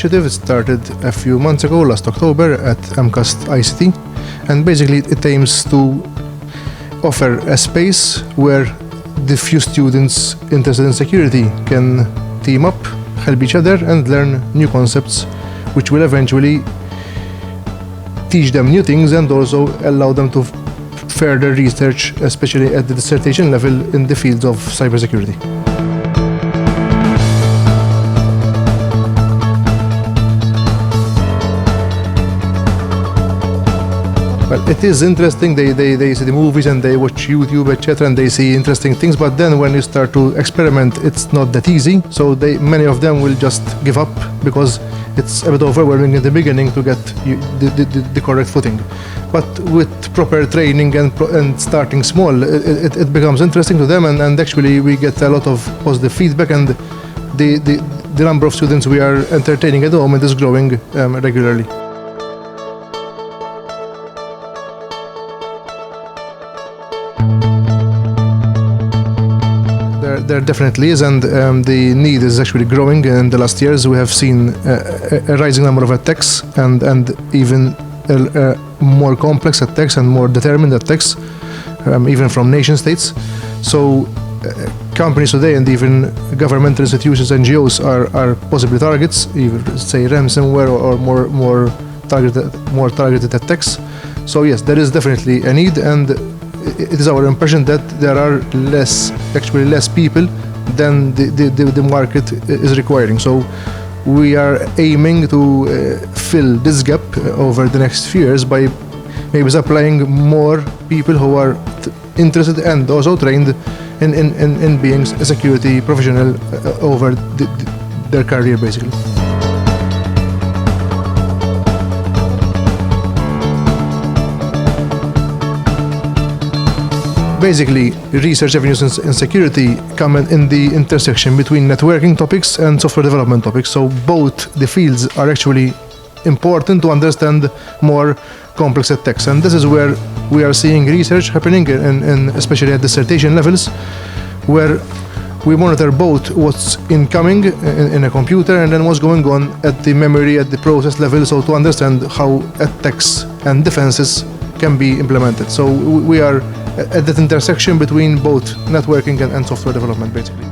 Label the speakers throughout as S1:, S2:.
S1: initiative. It started a few months ago, last October, at MCAST ICT, and basically it aims to offer a space where the few students interested in security can team up, help each other, and learn new concepts, which will eventually teach them new things and also allow them to further research, especially at the dissertation level, in the fields of cybersecurity. Well, it is interesting. They see the movies and they watch YouTube, etc., and they see interesting things. But then when you start to experiment, it's not that easy. So many of them will just give up because it's a bit overwhelming in the beginning to get the correct footing. But with proper training and starting small, it becomes interesting to them, and actually we get a lot of positive feedback, and the number of students we are entertaining at the moment is growing regularly. There definitely is, and the need is actually growing. In the last years, we have seen a rising number of attacks, and even more complex attacks and more determined attacks, even from nation states. So companies today and even governmental institutions, NGOs, are possibly targets, even say ransomware or more targeted attacks. So yes, there is definitely a need, and it is our impression that there are less people than the market is requiring. So we are aiming to fill this gap over the next few years by maybe supplying more people who are interested and also trained in being a security professional over their career, basically. Basically, research avenues in security come in the intersection between networking topics and software development topics. So both the fields are actually important to understand more complex attacks. And this is where we are seeing research happening, especially at dissertation levels, where we monitor both what's incoming in a computer and then what's going on at the memory, at the process level, so to understand how attacks and defenses can be implemented. So we are at that intersection between both networking and software development, basically.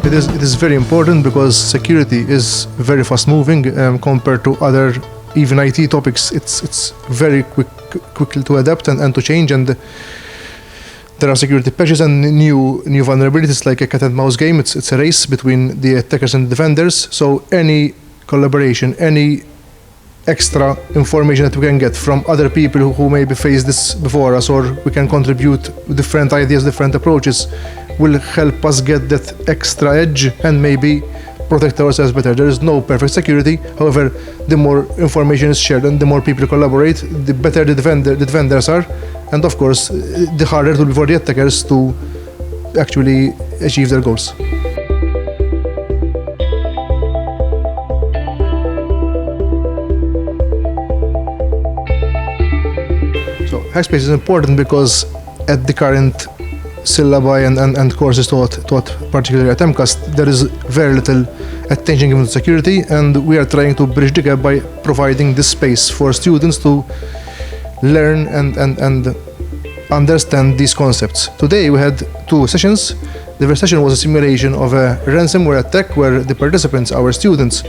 S1: It is very important because security is very fast moving compared to other even IT topics. It's very quickly to adapt and to change, and there are security patches and new vulnerabilities, like a cat and mouse game. It's a race between the attackers and defenders. So any collaboration, any extra information that we can get from other people who maybe faced this before us, or we can contribute different ideas, different approaches, will help us get that extra edge and maybe protect ourselves better. There is no perfect security. However, the more information is shared and the more people collaborate, the better the defenders are. And of course, the harder it will be for the attackers to actually achieve their goals. So HackSpace is important because at the current syllabi and courses taught particularly at MCAST, there is very little attention given to security, and we are trying to bridge the gap by providing this space for students to learn and understand these concepts. Today we had 2 sessions. The first session was a simulation of a ransomware attack where the participants, our students,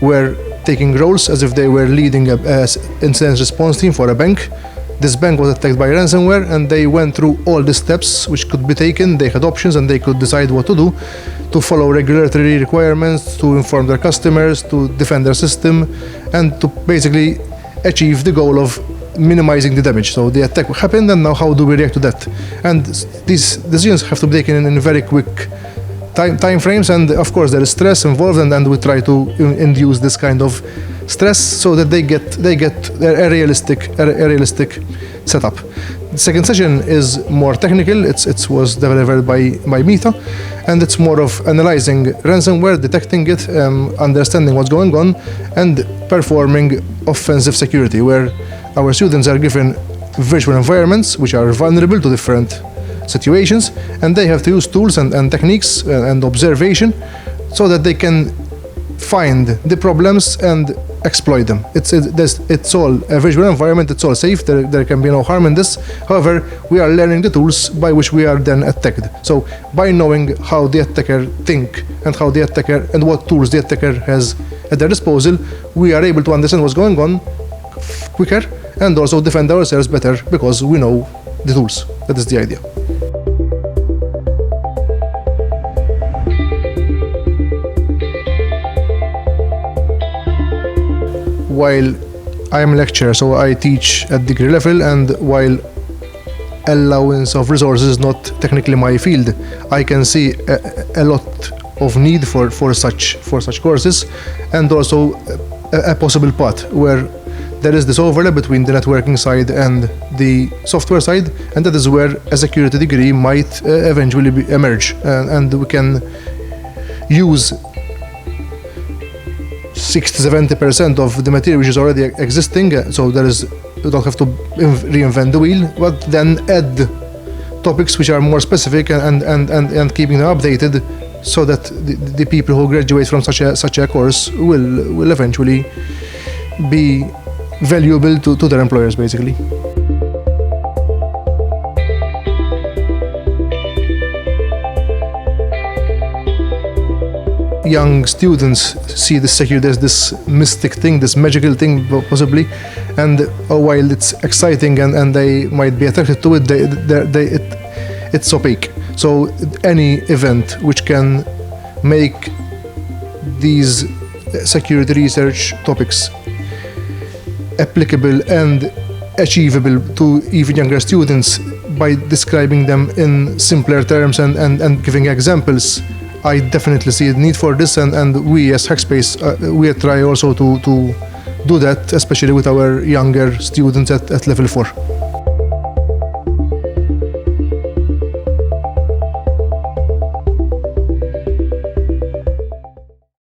S1: were taking roles as if they were leading an incident response team for a bank. This bank was attacked by ransomware, and they went through all the steps which could be taken. They had options and they could decide what to do, to follow regulatory requirements, to inform their customers, to defend their system, and to basically achieve the goal of minimizing the damage. So the attack happened, and now how do we react to that? And these decisions have to be taken in very quick time frames, and of course there is stress involved, and we try to induce this kind of stress so that they get a realistic setup. The second session is more technical. It was developed by MITA, and it's more of analyzing ransomware, detecting it, understanding what's going on, and performing offensive security, where our students are given virtual environments which are vulnerable to different situations, and they have to use tools and techniques and observation so that they can find the problems and exploit them. It's all a visual environment, it's all safe, there can be no harm in this. However, we are learning the tools by which we are then attacked. So by knowing how the attacker think and how the attacker and what tools the attacker has at their disposal, we are able to understand what's going on quicker and also defend ourselves better because we know the tools. That is the idea. While I am a lecturer, so I teach at degree level, and while allowance of resources is not technically my field, I can see a lot of need for such courses, and also a possible path where there is this overlap between the networking side and the software side, and that is where a security degree might eventually emerge, and we can use 60-70% of the material which is already existing, so you don't have to reinvent the wheel, but then add topics which are more specific and keeping them updated so that the people who graduate from such a course will eventually be valuable to their employers, basically. Young students see the security as this mystic thing, this magical thing possibly, and while it's exciting and they might be attracted to it, it's opaque. So any event which can make these security research topics applicable and achievable to even younger students by describing them in simpler terms and giving examples, I definitely see a need for this, and we as HackSpace, we try also to do that, especially with our younger students at level 4.